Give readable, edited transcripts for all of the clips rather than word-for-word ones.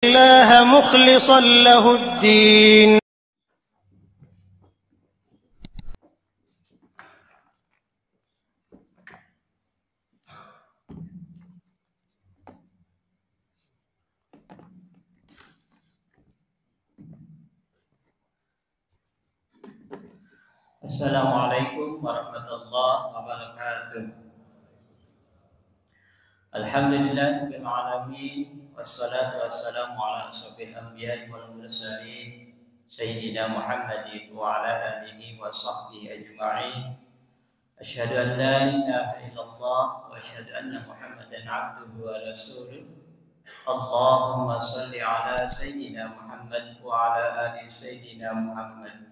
الله مخلصا له الدين. Assalamualaikum warahmatullahi wabarakatuh. Alhamdulillahirabbil alamin wassalatu wassalamu ala asyrofil anbiya'i wal mursalin sayyidina Muhammadin wa ala alihi wa sahbihi ajma'in. Asyhadu an la ilaha illallah wa asyhadu anna Muhammadan 'abduhu wa rasuluh. Allahumma shalli ala sayyidina Muhammad wa ala ali sayyidina Muhammad.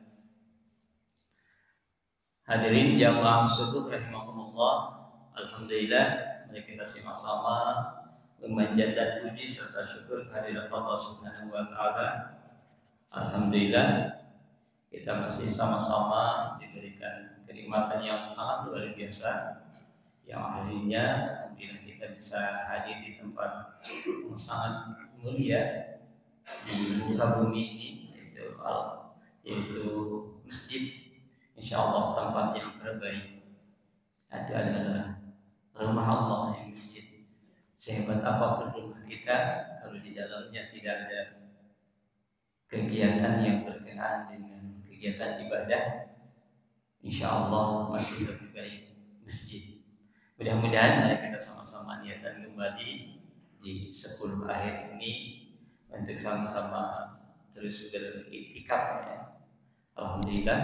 Hadirin jamaah subuh rahimakumullah. Alhamdulillah, mari kita sama-sama memanjatkan puji serta syukur kehadirat Allah Subhanahu wa taala. Alhamdulillah, kita masih sama-sama diberikan kenikmatan yang sangat luar biasa. Yang akhirnya alhamdulillah kita bisa hadir di tempat yang sangat mulia di muka bumi ini, yaitu masjid. Insyaallah tempat yang terbaik. Itu adalah rumah Allah yang masjid. Sehebat apapun rumah kita, kalau di dalamnya tidak ada kegiatan yang berkenaan dengan kegiatan ibadah, insyaallah masih lebih baik masjid. Mudah-mudahan mari kita sama-sama niatan kembali di 10 akhir ini untuk sama-sama terus beriktikaf ya. Alhamdulillah,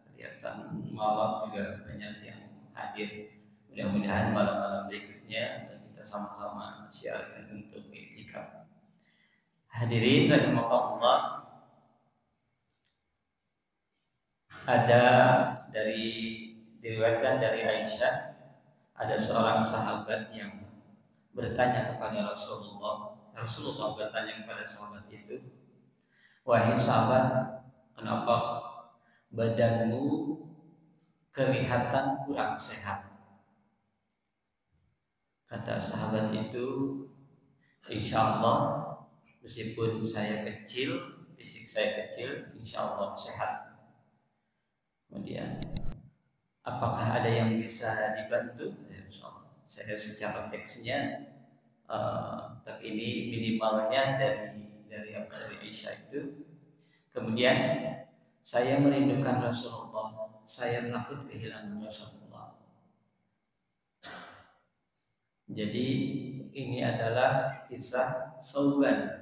kelihatan malam juga banyak yang hadir. Mudah-mudahan malam-malam berikutnya kita sama-sama siarkan untuk iktikaf. Hadirin rahimakumullah, ada diriwayatkan dari Aisyah, ada seorang sahabat yang bertanya kepada Rasulullah. Rasulullah bertanya kepada sahabat itu, "Wahai sahabat, kenapa badanmu kelihatan kurang sehat?" Kata sahabat itu, "Insya Allah meskipun saya kecil, fisik saya kecil, insya Allah sehat." Kemudian, "Apakah ada yang bisa dibantu?" Saya secara teksnya, tapi ini minimalnya dari Aisyah itu. Kemudian, "Saya merindukan Rasulullah, saya takut kehilangan Rasulullah." Jadi ini adalah kisah Sauban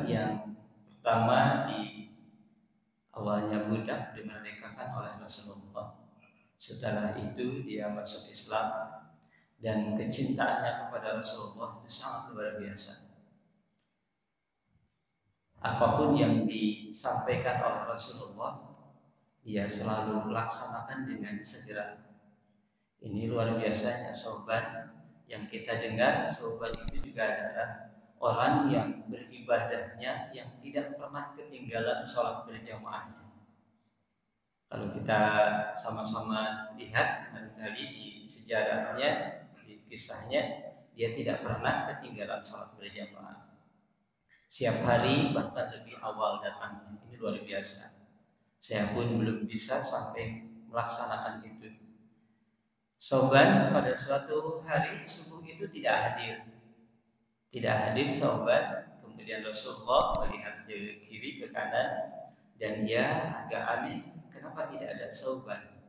yang pertama di awalnya budak dimerdekakan oleh Rasulullah. Setelah itu dia masuk Islam dan kecintaannya kepada Rasulullah itu sangat luar biasa. Apapun yang disampaikan oleh Rasulullah, dia selalu melaksanakan dengan segera. Ini luar biasanya Sauban yang kita dengar. Sauban itu juga adalah orang yang beribadahnya yang tidak pernah ketinggalan sholat berjamaahnya. Kalau kita sama-sama lihat barangkali di sejarahnya, di kisahnya, dia tidak pernah ketinggalan sholat berjamaah. Setiap hari bahkan lebih awal datangnya. Ini luar biasa. Saya pun belum bisa sampai melaksanakan itu. Sauban pada suatu hari subuh itu tidak hadir Sauban. Kemudian Rasulullah melihat ke kiri ke kanan dan dia agak aneh, kenapa tidak ada Sauban?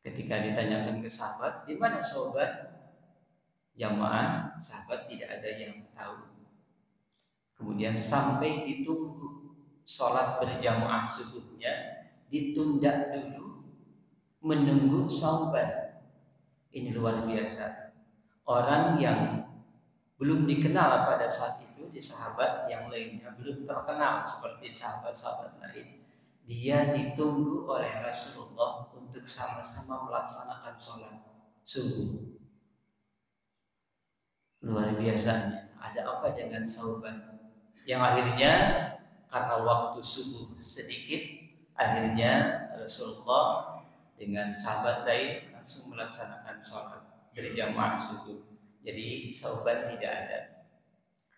Ketika ditanyakan ke sahabat, di mana Sauban jamaah, sahabat tidak ada yang tahu. Kemudian sampai ditunggu sholat berjamaah subuhnya, ditunda dulu menunggu Sauban. Ini luar biasa. Orang yang belum dikenal pada saat itu di sahabat yang lainnya, belum terkenal seperti sahabat-sahabat lain, dia ditunggu oleh Rasulullah untuk sama-sama melaksanakan sholat subuh. Luar biasanya. Ada apa dengan Sauban? Yang akhirnya karena waktu subuh sedikit, akhirnya Rasulullah dengan sahabat lain langsung melaksanakan sholat berjamaah subuh. Jadi Sauban tidak ada.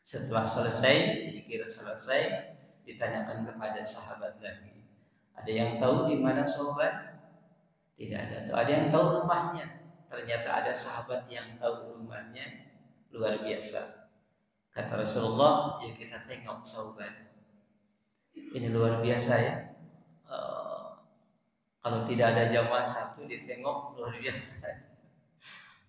Setelah selesai, dikira selesai, ditanyakan kepada sahabat lagi. Ada yang tahu di mana Sauban? Tidak ada. Ada yang tahu rumahnya? Ternyata ada sahabat yang tahu rumahnya. Luar biasa. Kata Rasulullah, ya kita tengok Sauban. Ini luar biasa ya. Kalau tidak ada jamaah satu ditengok, luar biasa.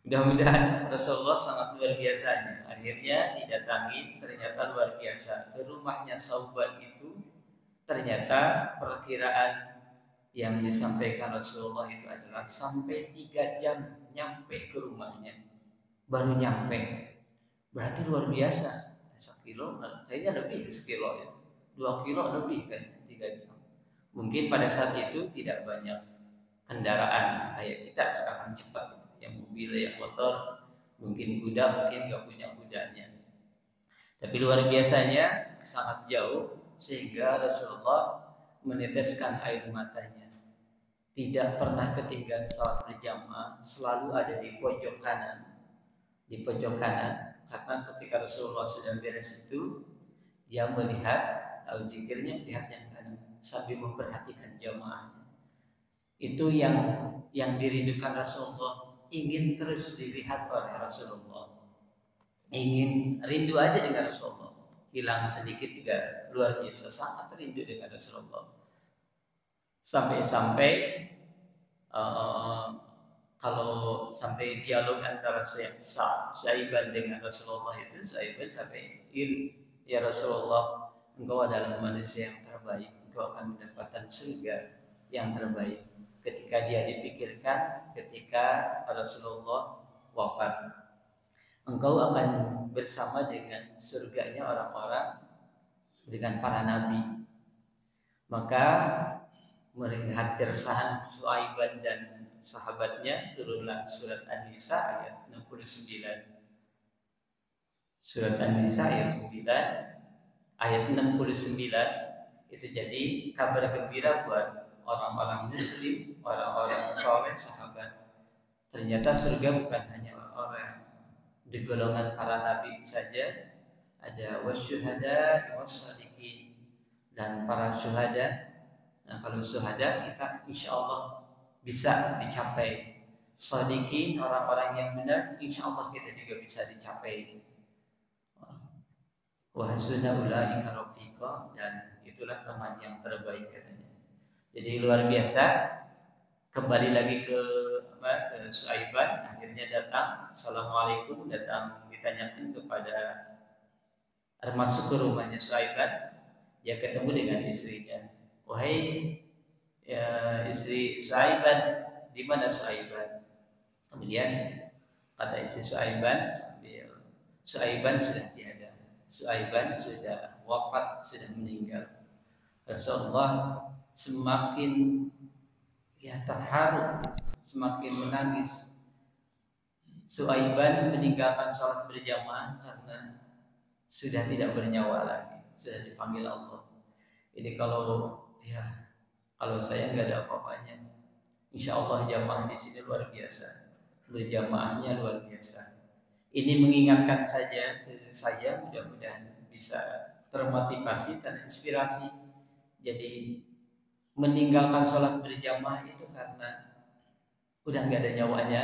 Mudah-mudahan Rasulullah sangat luar biasanya. Akhirnya didatangi, ternyata luar biasa. Ke rumahnya Sauban itu ternyata perkiraan yang disampaikan Rasulullah itu adalah sampai 3 jam nyampe ke rumahnya. Baru nyampe. Berarti luar biasa. 1 kilo, kayaknya lebih sekilo ya. 2 kilo lebih kan, 3 jam. Mungkin pada saat itu tidak banyak kendaraan kayak kita sekarang cepat, yang mobil, yang motor, mungkin kuda, mungkin nggak punya kudanya. Tapi luar biasanya sangat jauh sehingga Rasulullah meneteskan air matanya. Tidak pernah ketinggalan salat berjamaah, selalu ada di pojok kanan. Di pojok kanan, karena ketika Rasulullah sedang beres itu, dia melihat zikirnya lihat yang kanan sambil memperhatikan jamaahnya. Itu yang dirindukan Rasulullah, ingin terus dilihat oleh Rasulullah, ingin rindu aja dengan Rasulullah. Hilang sedikit juga luar biasa, sangat rindu dengan Rasulullah. Sampai-sampai kalau sampai dialog antara Syaiban dengan Rasulullah itu, Syaiban sampai iri, ya Rasulullah, engkau adalah manusia yang terbaik, engkau akan mendapatkan surga yang terbaik. Ketika dia dipikirkan, ketika Rasulullah wafat, engkau akan bersama dengan surganya orang-orang, dengan para nabi. Maka melihat keresahan Syaiban dan sahabatnya, turunlah surat An-Nisa ayat 69. Surat An-Nisa ayat 9, ayat 69 itu jadi kabar gembira buat orang-orang muslim, orang-orang soleh, sahabat. Ternyata surga bukan hanya orang di golongan para nabi saja, ada wasyuhada, wassadiqin, dan para syuhada. Nah, kalau syuhada kita insya Allah bisa dicapai. Shadiqin, orang-orang yang benar, insya Allah kita juga bisa dicapai. Wa hasuna ulaika rafiqa, dan itulah teman yang terbaik katanya. Jadi luar biasa. Kembali lagi ke Syaiban, akhirnya datang, assalamualaikum, datang ditanyakan kepada, masuk ke rumahnya Syaiban, dia ketemu dengan istrinya. Wahai ya, istri Syaiban, di mana Syaiban? Kemudian kata istri Syaiban, sambil Syaiban sudah tiada, Syaiban sudah wafat, sudah meninggal. Rasulullah semakin terharu, semakin menangis. Syaiban meninggalkan sholat berjamaah karena sudah tidak bernyawa lagi, sudah dipanggil Allah. Ini kalau saya nggak ada apa-apanya, insya Allah jamaah di sini luar biasa, berjamaahnya luar biasa. Ini mengingatkan saya mudah-mudahan bisa termotivasi, terinspirasi. Jadi meninggalkan sholat berjamaah itu karena udah nggak ada nyawanya,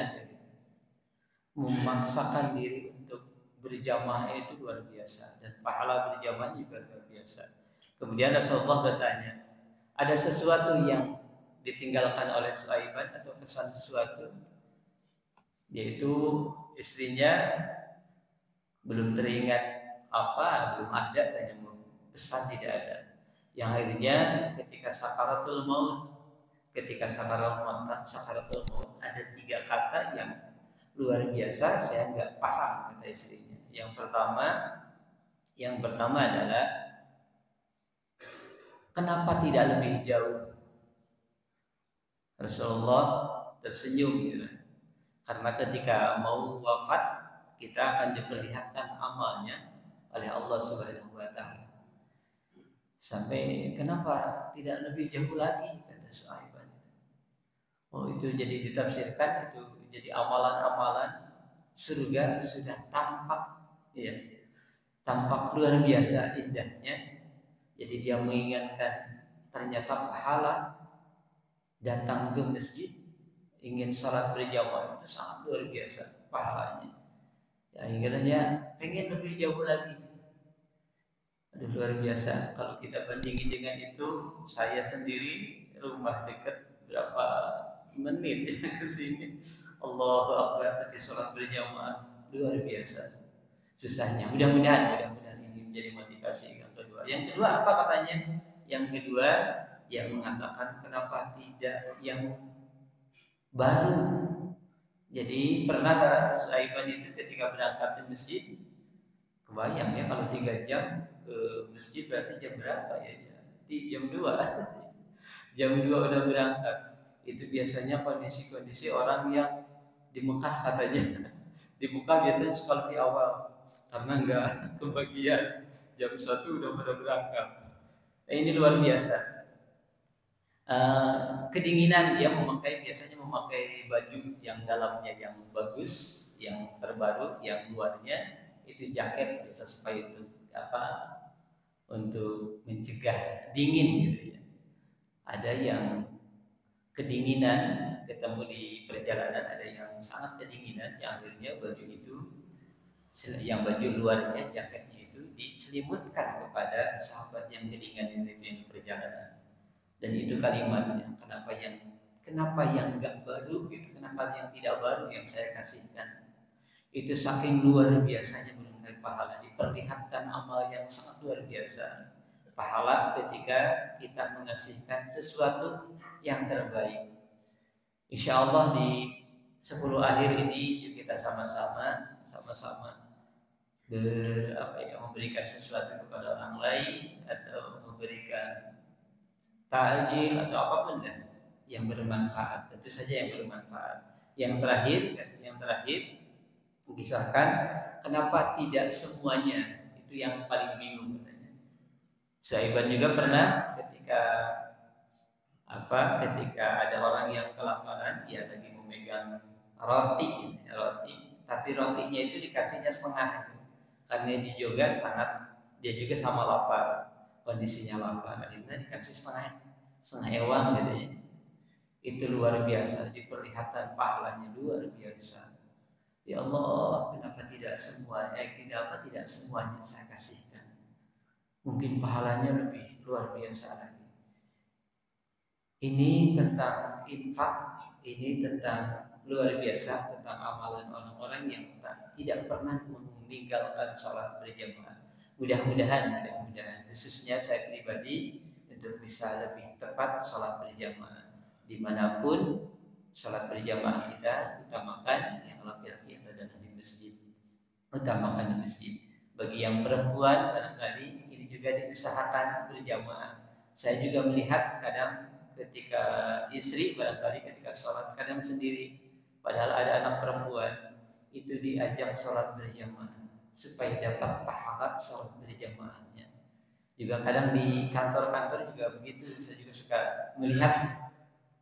memaksakan diri untuk berjamaah itu luar biasa, dan pahala berjamaah juga luar biasa. Kemudian Rasulullah bertanya, ada sesuatu yang ditinggalkan oleh Syaiban atau pesan sesuatu? Yaitu istrinya belum teringat apa, belum ada, hanya pesan tidak ada. Yang akhirnya ketika sakaratul maut, ada 3 kata yang luar biasa, saya nggak paham, kata istrinya. Yang pertama adalah, kenapa tidak lebih jauh? Rasulullah tersenyum gitu. Karena ketika mau wafat, kita akan diperlihatkan amalnya oleh Allah Subhanahu wa taala. Sampai kenapa tidak lebih jauh lagi, kata Syaiban. Oh, itu jadi ditafsirkan, itu jadi amalan-amalan surga sudah tampak, ya. tampak luar biasa indahnya. Jadi dia mengingatkan ternyata pahala datang ke masjid ingin sholat berjamaah itu sangat luar biasa pahalanya. Ya akhirnya pengen lebih jauh lagi. Aduh luar biasa kalau kita bandingin dengan itu, saya sendiri rumah dekat berapa menit ya ke sini. Allahu Akbar, tapi sholat berjamaah luar biasa susahnya. Mudah-mudahan ini menjadi motivasi yang kedua. Yang kedua apa katanya? Yang kedua yang mengatakan kenapa tidak yang baru. Jadi pernah Saiban itu ketika berangkat ke masjid, kebayang ya kalau 3 jam ke masjid berarti jam berapa ya? Jam 2 jam 2 udah berangkat. Itu biasanya kondisi-kondisi orang yang di Mekah katanya. Di Mekah biasanya sekolah di awal karena enggak kebagian jam 1 udah pada berangkat. Ini luar biasa. Kedinginan dia biasanya memakai baju yang dalamnya yang bagus, yang terbaru, yang luarnya itu jaket biasa supaya itu untuk mencegah dingin gitu ya. Ada yang kedinginan ketemu di perjalanan, ada yang sangat kedinginan yang akhirnya baju itu yang baju luarnya jaketnya itu diselimutkan kepada sahabat yang kedinginan itu yang perjalanan. Dan itu kalimatnya, kenapa yang enggak baru gitu, kenapa yang tidak baru yang saya kasihkan. Itu saking luar biasanya mengenai pahala, diperlihatkan amal yang sangat luar biasa. Pahala ketika kita mengasihkan sesuatu yang terbaik. Insya Allah di 10 akhir ini kita sama-sama memberikan sesuatu kepada orang lain atau memberikan takjil atau apapun yang bermanfaat, tentu saja yang bermanfaat. Yang terakhir kisahkan kenapa tidak semuanya, itu yang paling bingung katanya. Saiban juga pernah ketika ada orang yang kelaparan, dia lagi memegang roti, tapi rotinya itu dikasihnya setengah karena dia juga sama lapar, kondisinya lapar, akhirnya dikasih setengah ewang gitu ya. Itu luar biasa, diperlihatkan pahalanya luar biasa. Ya Allah, kenapa tidak semuanya saya kasihkan? Mungkin pahalanya lebih luar biasa lagi. Ini tentang infak, ini tentang luar biasa, tentang amalan orang-orang yang tidak pernah meninggalkan sholat berjamaah. Mudah-mudahan khususnya saya pribadi untuk bisa lebih tepat sholat berjamaah dimanapun. Sholat berjamaah kita utamakan yang laki-laki yang ada di masjid, utamakan di masjid. Bagi yang perempuan barangkali ini juga diusahakan berjamaah. Saya juga melihat kadang ketika istri barangkali ketika sholat kadang sendiri, padahal ada anak perempuan, itu diajak sholat berjamaah supaya dapat pahala sholat berjamaahnya. Juga kadang di kantor-kantor juga begitu, saya juga suka melihat,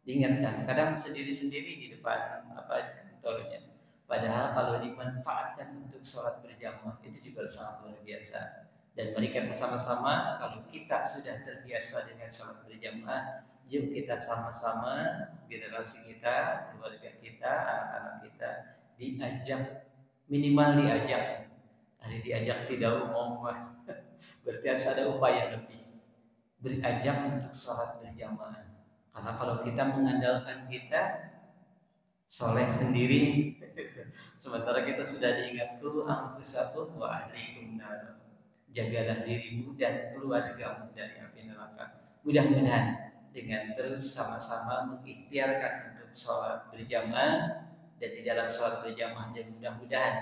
diingatkan kadang sendiri-sendiri di depan kantornya. Padahal kalau dimanfaatkan untuk sholat berjamaah itu juga sangat luar biasa. Dan mereka bersama-sama, kalau kita sudah terbiasa dengan sholat berjamaah, yuk kita sama-sama, generasi kita, keluarga kita, anak-anak kita minimal diajak tidak umum, berarti harus ada upaya lebih, berajak untuk sholat berjamaah. Karena kalau kita mengandalkan kita soleh sendiri, sementara kita sudah diingatku anfusakum wa ahlikum nar, jagalah dirimu dan keluargamu dari api neraka. Mudah-mudahan dengan terus sama-sama mengikhtiarkan untuk sholat berjamaah, dan di dalam sholat berjamaah dan mudah-mudahan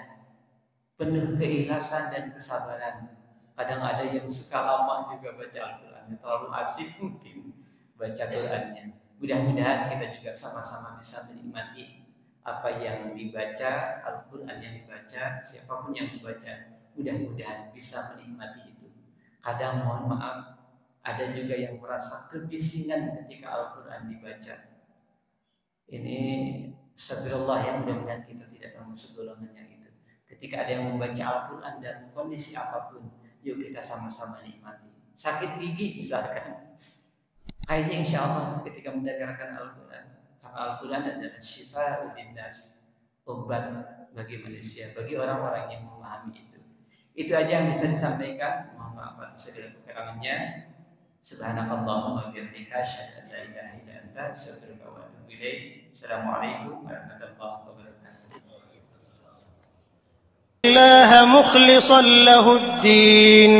penuh keikhlasan dan kesabaran. Kadang ada yang suka lama juga baca Al-Quran, terlalu asik mungkin baca Qurannya. Mudah-mudahan kita juga sama-sama bisa menikmati apa yang dibaca, Al-Quran yang dibaca, siapapun yang dibaca, mudah-mudahan bisa menikmati itu. Kadang mohon maaf, ada juga yang merasa kebisingan ketika Al-Quran dibaca. Ini astagfirullah ya, mudah-mudahan kita tidak termasuk golongan yang itu. Ketika ada yang membaca Al-Quran dan kondisi apapun, yuk kita sama-sama nikmati. Sakit gigi misalkan, kayaknya insya Allah ketika mendengarkan Al-Quran, karena Al-Quran adalah syifa linnas, obat bagi manusia, bagi orang-orang yang memahami itu. Itu aja yang bisa disampaikan. Mohon maaf atas segala kekurangannya. Subhanakallahumma wa bihamdika asyhadu an la ilaha illa anta astaghfiruka wa atubu ilaik. Assalamualaikum warahmatullahi wabarakatuh. الله مخلصا له الدين